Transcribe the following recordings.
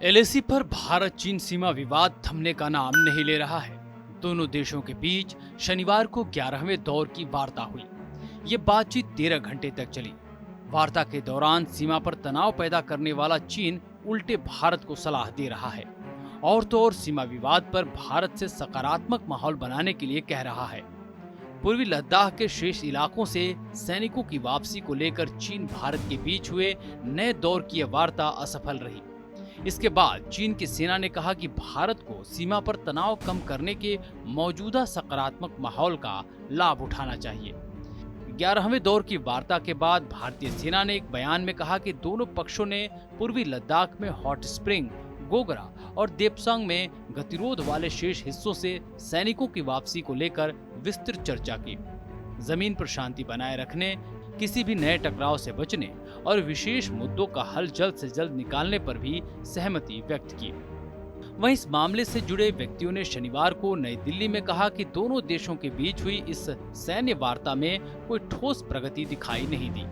LAC पर भारत चीन सीमा विवाद थमने का नाम नहीं ले रहा है। दोनों देशों के बीच शनिवार को 11वें दौर की वार्ता हुई। ये बातचीत 13 घंटे तक चली। वार्ता के दौरान सीमा पर तनाव पैदा करने वाला चीन उल्टे भारत को सलाह दे रहा है और तो और सीमा विवाद पर भारत से सकारात्मक माहौल बनाने के लिए कह रहा है। पूर्वी लद्दाख के शेष इलाकों से सैनिकों की वापसी को लेकर चीन भारत के बीच हुए नए दौर की यह वार्ता असफल रही। इसके बाद चीन की सेना ने कहा कि भारत को सीमा पर तनाव कम करने के मौजूदा सकारात्मक माहौल का लाभ उठाना चाहिए। 11वें दौर की वार्ता के बाद भारतीय सेना ने एक बयान में कहा कि दोनों पक्षों ने पूर्वी लद्दाख में हॉट स्प्रिंग, गोगरा और देपसांग में गतिरोध वाले शेष हिस्सों से सैनिकों की वापसी को लेकर विस्तृत चर्चा की। जमीन पर शांति बनाए रखने, किसी भी नए टकराव से बचने और विशेष मुद्दों का हल जल्द से जल्द निकालने पर भी सहमति व्यक्त की। वहीं इस मामले से जुड़े व्यक्तियों ने शनिवार को नई दिल्ली में कहा कि दोनों देशों के बीच हुई इस सैन्य वार्ता में कोई ठोस प्रगति दिखाई नहीं दी।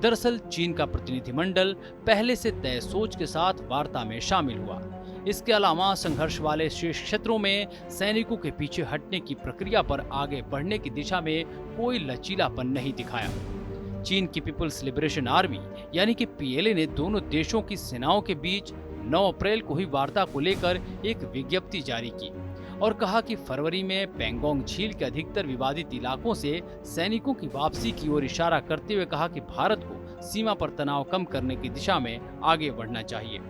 दरअसल चीन का प्रतिनिधिमंडल पहले से तय सोच के साथ वार्ता में शामिल हुआ। इसके अलावा संघर्ष वाले शेष क्षेत्रों में सैनिकों के पीछे हटने की प्रक्रिया पर आगे बढ़ने की दिशा में कोई लचीलापन नहीं दिखाया। चीन की पीपुल्स लिबरेशन आर्मी यानी कि पीएलए ने दोनों देशों की सेनाओं के बीच 9 अप्रैल को हुई वार्ता को लेकर एक विज्ञप्ति जारी की और कहा कि फरवरी में पेंगोंग झील के अधिकतर विवादित इलाकों से सैनिकों की वापसी की ओर इशारा करते हुए कहा कि भारत को सीमा पर तनाव कम करने की दिशा में आगे बढ़ना चाहिए।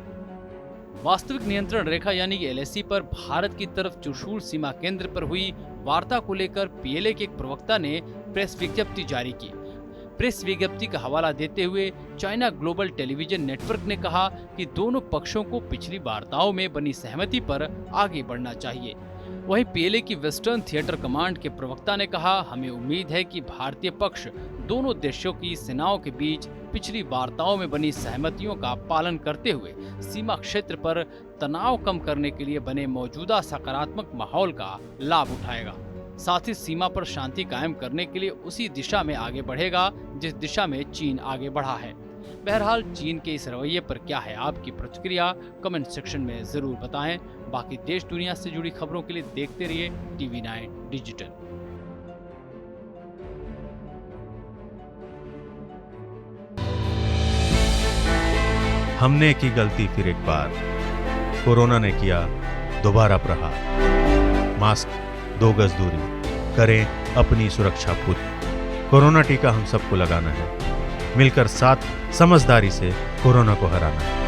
वास्तविक नियंत्रण रेखा यानी कि एलएसी पर भारत की तरफ चुशूल सीमा केंद्र पर हुई वार्ता को लेकर पीएलए के एक प्रवक्ता ने प्रेस विज्ञप्ति जारी की। प्रेस विज्ञप्ति का हवाला देते हुए चाइना ग्लोबल टेलीविजन नेटवर्क ने कहा कि दोनों पक्षों को पिछली वार्ताओं में बनी सहमति पर आगे बढ़ना चाहिए। वहीं पीएलए की वेस्टर्न थिएटर कमांड के प्रवक्ता ने कहा, हमें उम्मीद है कि भारतीय पक्ष दोनों देशों की सेनाओं के बीच पिछली वार्ताओं में बनी सहमतियों का पालन करते हुए सीमा क्षेत्र पर तनाव कम करने के लिए बने मौजूदा सकारात्मक माहौल का लाभ उठाएगा। साथ ही सीमा पर शांति कायम करने के लिए उसी दिशा में आगे बढ़ेगा जिस दिशा में चीन आगे बढ़ा है। बहरहाल चीन के इस रवैये पर क्या है आपकी प्रतिक्रिया, कमेंट सेक्शन में जरूर बताएं। बाकी देश दुनिया से जुड़ी खबरों के लिए देखते रहिए TV9 डिजिटल। हमने की गलती फिर एक बार, कोरोना ने किया दोबारा प्रहार। मास्क, 2 गज दूरी, करें अपनी सुरक्षा खुद। कोरोना टीका हम सबको लगाना है, मिलकर साथ समझदारी से कोरोना को हराना है।